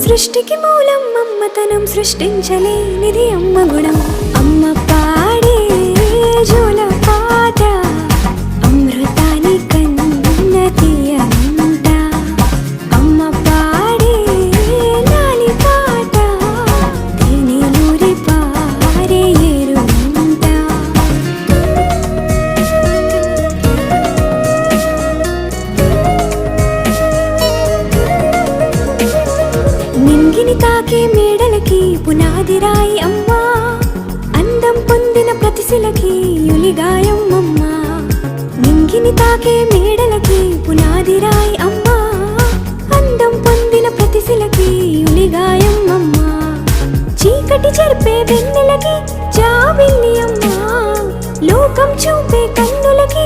సృష్టికి మూలం అమ్మతనం, సృష్టించలేనిది అమ్మ గుణం. అమ్మ పాడే జోల పాట అమృతాని కన్న తీయంట. అమ్మ పాడే లాలి పాట తేనెలూరి పారే ఏరుంట. నింగిని తాకే మేడలకి పునాది రాయి అమ్మా, అందం పొందిన ప్రతిశిలకి యులిగాయం అమ్మా. నింగిని తాకే మేడలకి పునాది రాయి అమ్మా, అందం పొందిన ప్రతిశిలకి యులిగాయం అమ్మా. చీకటి చెరిపే వెన్నెలకి జాబిల్లి అమ్మా, లోకం చూపే కన్నులకి